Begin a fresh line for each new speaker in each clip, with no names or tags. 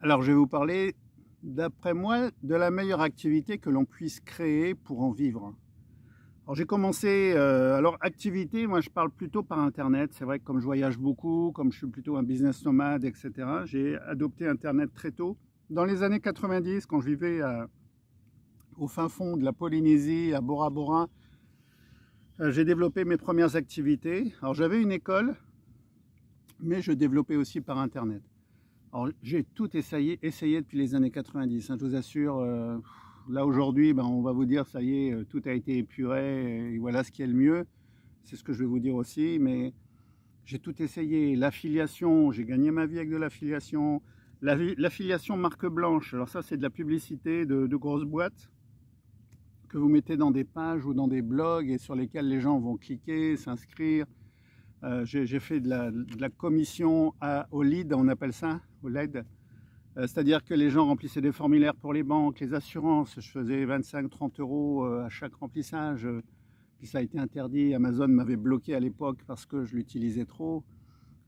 Alors, je vais vous parler, d'après moi, de la meilleure activité que l'on puisse créer pour en vivre. Alors, j'ai commencé, alors activité, moi je parle plutôt par internet. C'est vrai que comme je voyage beaucoup, comme je suis plutôt un business nomade, etc., j'ai adopté internet très tôt. Dans les années 90, quand je vivais au fin fond de la Polynésie, à Bora Bora, j'ai développé mes premières activités. Alors, j'avais une école, mais je développais aussi par internet. Alors, j'ai tout essayé depuis les années 90, hein, je vous assure. Là, aujourd'hui, ben, on va vous dire, ça y est, tout a été épuré, et voilà ce qui est le mieux. C'est ce que je vais vous dire aussi, mais j'ai tout essayé. L'affiliation, j'ai gagné ma vie avec de l'affiliation. L'affiliation marque blanche, alors ça, c'est de la publicité de grosses boîtes que vous mettez dans des pages ou dans des blogs et sur lesquels les gens vont cliquer, s'inscrire. J'ai fait de la commission au lead, on appelle ça, au lead. C'est-à-dire que les gens remplissaient des formulaires pour les banques, les assurances. Je faisais 25-30 euros à chaque remplissage. Puis ça a été interdit. Amazon m'avait bloqué à l'époque parce que je l'utilisais trop.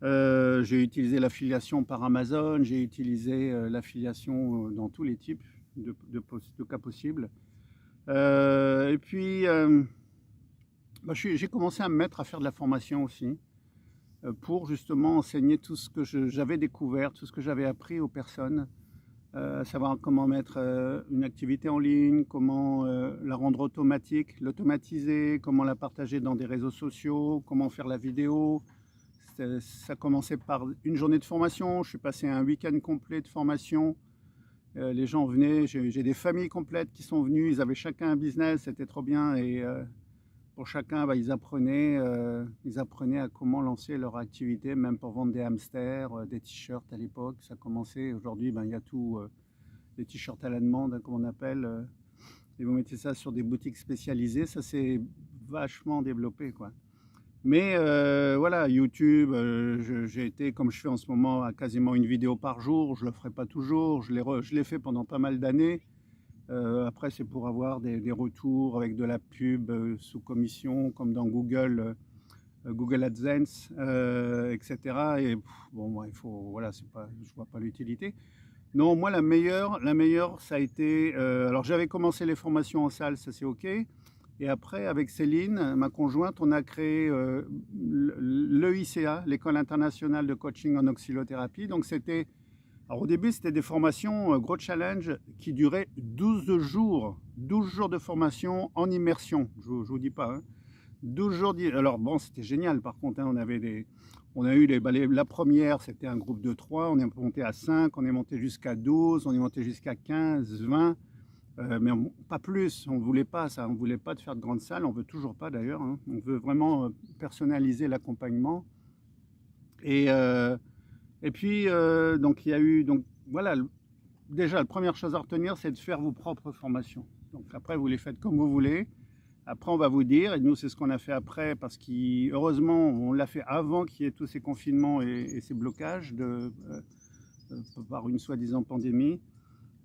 J'ai utilisé l'affiliation par Amazon. J'ai utilisé l'affiliation dans tous les types de cas possibles. Et puis, bah, j'ai commencé à me mettre à faire de la formation aussi pour justement enseigner tout ce que j'avais découvert, tout ce que j'avais appris aux personnes, à savoir comment mettre une activité en ligne, comment la rendre automatique, l'automatiser, comment la partager dans des réseaux sociaux, comment faire la vidéo. Ça commençait par une journée de formation, je suis passé à un week-end complet de formation. Les gens venaient, j'ai des familles complètes qui sont venues, ils avaient chacun un business, c'était trop bien. Et pour chacun, bah, ils apprenaient à comment lancer leur activité, même pour vendre des hamsters, des t-shirts à l'époque. Ça commençait, aujourd'hui, ben, il y a tout, des t-shirts à la demande, hein, comme on appelle. Et vous mettez ça sur des boutiques spécialisées, ça s'est vachement développé, quoi. Mais voilà, YouTube, j'ai été, comme je fais en ce moment, à quasiment une vidéo par jour. Je ne le ferai pas toujours, je l'ai fait pendant pas mal d'années. Après, c'est pour avoir des retours avec de la pub sous commission, comme dans Google, Google AdSense, etc. Et bon, moi, il faut, voilà, c'est pas, je vois pas l'utilité. Non, moi, la meilleure, ça a été. Alors, j'avais commencé les formations en salle, ça c'est OK. Et après, avec Céline, ma conjointe, on a créé l'EICA, l'École internationale de coaching en oscillothérapie. Donc, alors au début, c'était des formations, gros challenge, qui duraient 12 jours. 12 jours de formation en immersion, je ne vous dis pas. Hein. 12 jours. Alors bon, c'était génial par contre. Hein, on a eu la première, c'était un groupe de 3, on est monté à 5, on est monté jusqu'à 12, on est monté jusqu'à 15, 20. Mais pas plus, on ne voulait pas ça, on ne voulait pas de faire de grandes salles, on ne veut toujours pas d'ailleurs. Hein. On veut vraiment personnaliser l'accompagnement. Et, euh, et puis, donc, il y a eu. Donc, voilà, déjà, la première chose à retenir, c'est de faire vos propres formations. Donc, après, vous les faites comme vous voulez. Après, on va vous dire, et nous, c'est ce qu'on a fait après, parce qu'heureusement, on l'a fait avant qu'il y ait tous ces confinements et ces blocages par une soi-disant pandémie.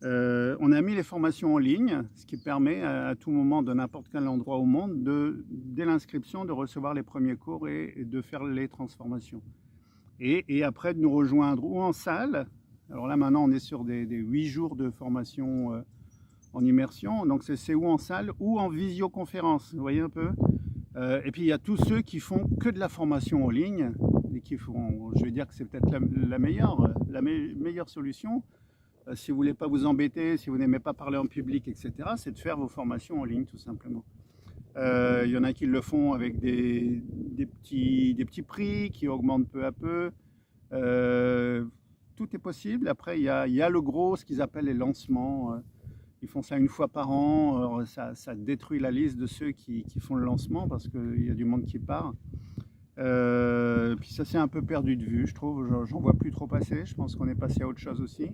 On a mis les formations en ligne, ce qui permet à tout moment, de n'importe quel endroit au monde, dès l'inscription, de recevoir les premiers cours et de faire les transformations. Et après de nous rejoindre ou en salle. Alors là maintenant on est sur des 8 jours de formation en immersion, donc c'est ou en salle ou en visioconférence, vous voyez un peu. Et puis il y a tous ceux qui font que de la formation en ligne et qui font, je vais dire que c'est peut-être la meilleure solution. Si vous voulez pas vous embêter, si vous n'aimez pas parler en public, etc., c'est de faire vos formations en ligne tout simplement. Il y en a qui le font avec des petits prix qui augmentent peu à peu. Euh, Tout est possible. Après, il y a le gros, ce qu'ils appellent les lancements. Ils font ça une fois par an. Alors, ça détruit la liste de ceux qui font le lancement parce qu'il y a du monde qui part. Puis ça s'est un peu perdu de vue, je trouve. J'en vois plus trop passer. Je pense qu'on est passé à autre chose aussi.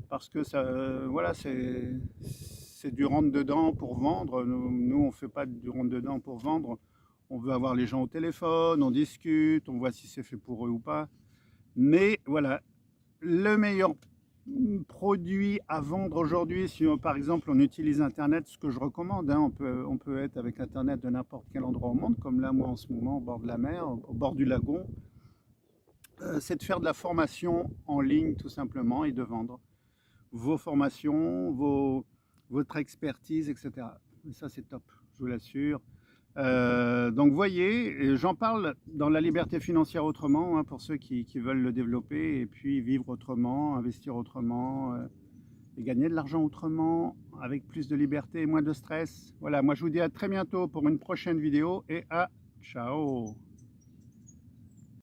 Parce que ça, voilà, c'est du rentre-dedans pour vendre. Nous, on ne fait pas du rentre-dedans pour vendre. On veut avoir les gens au téléphone, on discute, on voit si c'est fait pour eux ou pas. Mais voilà, le meilleur produit à vendre aujourd'hui, si par exemple on utilise Internet, ce que je recommande, hein, on peut être avec Internet de n'importe quel endroit au monde, comme là moi en ce moment au bord de la mer, au bord du lagon, c'est de faire de la formation en ligne tout simplement et de vendre. vos formations, votre expertise, etc. Et ça, c'est top, je vous l'assure. Donc voyez, j'en parle dans la liberté financière autrement, hein, pour ceux qui veulent le développer et puis vivre autrement, investir autrement, et gagner de l'argent autrement, avec plus de liberté et moins de stress. Voilà, moi je vous dis à très bientôt pour une prochaine vidéo et à ciao.